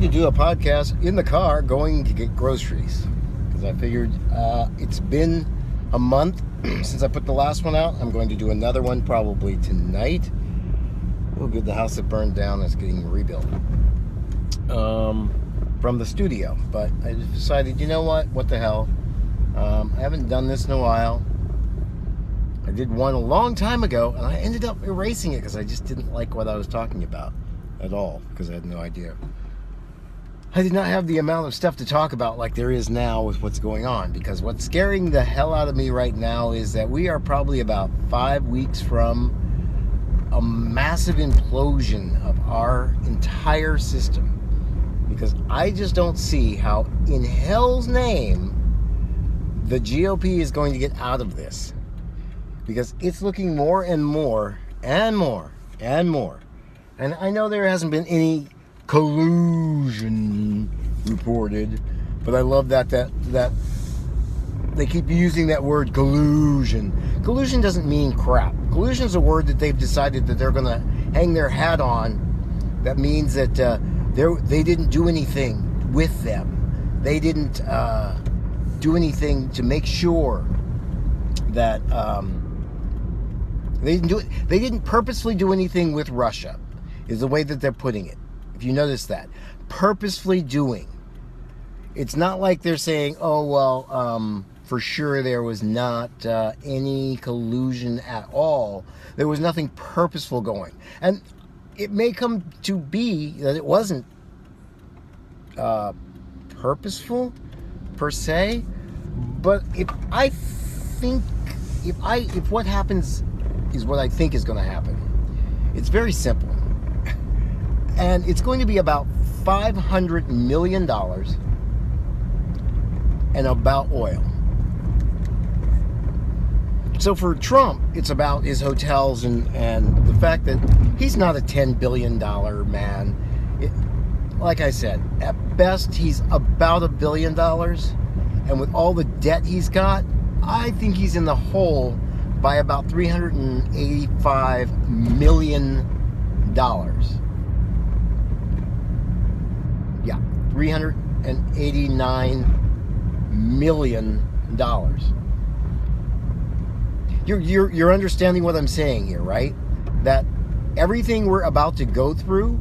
going to do a podcast in the car going to get groceries. Because I figured it's been a month since I put the last one out. I'm going to do another one probably tonight. Oh, good, the house that burned down is getting rebuilt from the studio. But I just decided, you know what the hell? I haven't done this in a while. I did one a long time ago, and I ended up erasing it because I just didn't like what I was talking about at all, because I had no idea. I did not have the amount of stuff to talk about like there is now with what's going on, because what's scaring the hell out of me right now is that we are probably about 5 weeks from a massive implosion of our entire system. Because I just don't see how in hell's name the GOP is going to get out of this. Because it's looking more and more and more and more. And I know there hasn't been any collusion reported, but I love that they keep using that word collusion. Collusion doesn't mean crap. Collusion is a word that they've decided that they're going to hang their hat on. That means that they didn't do anything with them. They didn't do anything to make sure that they didn't purposefully do anything with Russia, is the way that they're putting it. If you notice that. Purposefully doing. It's not like they're saying, oh, well, for sure there was not any collusion at all. There was nothing purposeful going. And it may come to be that it wasn't purposeful, per se. But if what happens is what I think is going to happen, it's very simple. And it's going to be about $500 million and about oil. So for Trump, it's about his hotels and the fact that he's not a $10 billion man. Like I said, at best, he's about $1 billion. And with all the debt he's got, I think he's in the hole by about $385 million. Yeah, $389 million. You're understanding what I'm saying here, right? That everything we're about to go through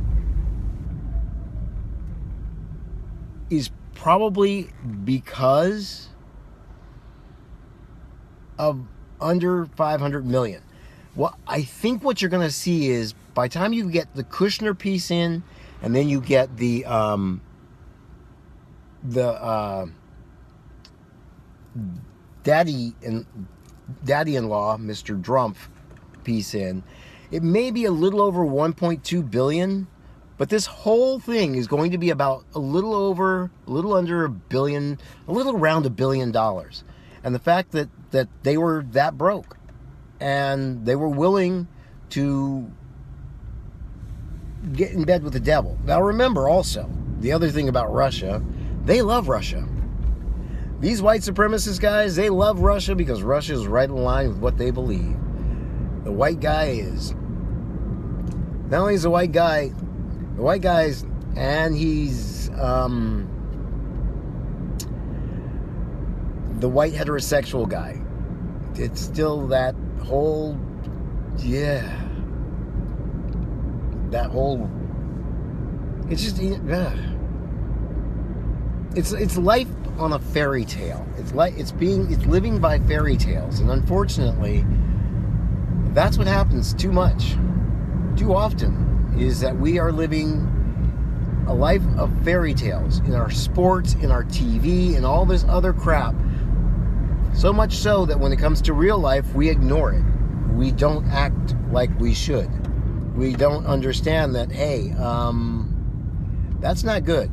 is probably because of under 500 million. Well, I think what you're going to see is by the time you get the Kushner piece in, and then you get the daddy-in-law, Mr. Drumpf piece in, it may be a little over 1.2 billion, but this whole thing is going to be about a little under $1 billion, a little around $1 billion. And the fact that they were that broke and they were willing to get in bed with the devil. Now remember also, the other thing about Russia, they love Russia. These white supremacist guys, they love Russia because Russia is right in line with what they believe. The white guy is, not only is the white guy's, and he's the white heterosexual guy. It's still that whole, it's just, it's life on a fairy tale. It's living by fairy tales, and unfortunately, that's what happens too often, is that we are living a life of fairy tales in our sports, in our TV, and all this other crap. So much so that when it comes to real life, we ignore it. We don't act like we should. We don't understand that, hey, that's not good.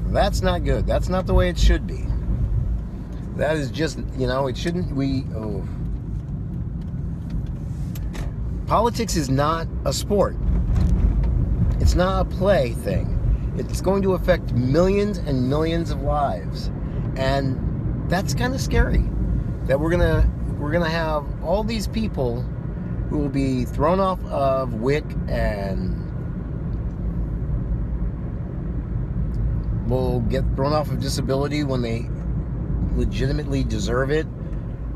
That's not good. That's not the way it should be. That is just, it shouldn't, Politics is not a sport. It's not a play thing. It's going to affect millions and millions of lives. And that's kind of scary. That we're gonna have all these people who will be thrown off of WIC and will get thrown off of disability when they legitimately deserve it,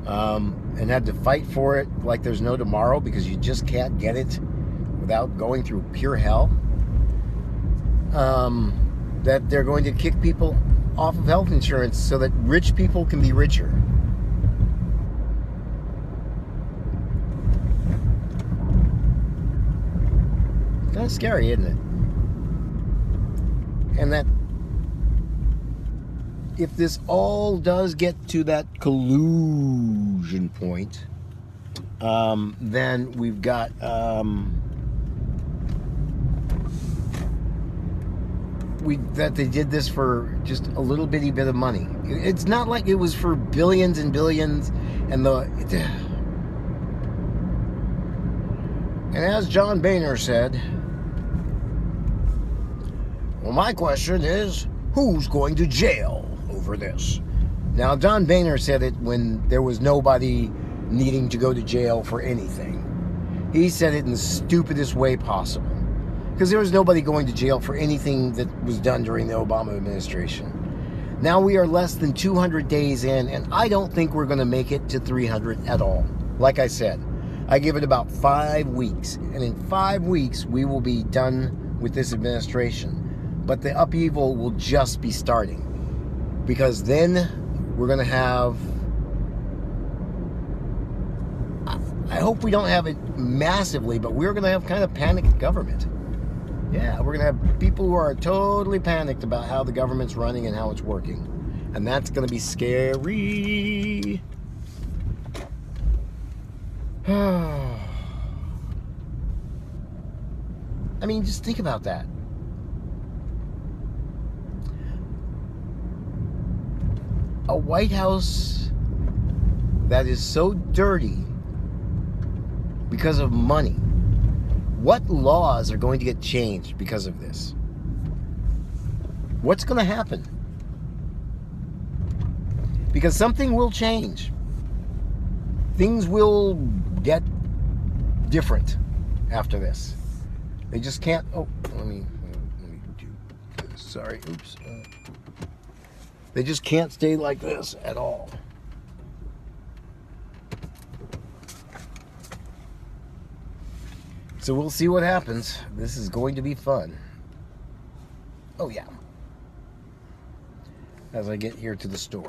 and had to fight for it like there's no tomorrow because you just can't get it without going through pure hell. That they're going to kick people off of health insurance so that rich people can be richer. Kind of scary, isn't it? And that if this all does get to that collusion point, then we've got that they did this for just a little bitty bit of money. It's not like it was for billions and billions, and as John Boehner said, well, my question is, who's going to jail over this? Now, John Boehner said it when there was nobody needing to go to jail for anything. He said it in the stupidest way possible, because there was nobody going to jail for anything that was done during the Obama administration. Now we are less than 200 days in, and I don't think we're going to make it to 300 at all. Like I said, I give it about 5 weeks, and in 5 weeks we will be done with this administration. But the upheaval will just be starting, because then we're going to have, I hope we don't have it massively, but we're going to have kind of panicked government. Yeah, we're going to have people who are totally panicked about how the government's running and how it's working. And that's going to be scary. I mean, just think about that. A White House that is so dirty because of money. What laws are going to get changed because of this? What's going to happen? Because something will change. Things will get different after this. They just can't. Oh, let me do this. Sorry. Oops. They just can't stay like this at all. So we'll see what happens. This is going to be fun. Oh yeah. As I get here to the store.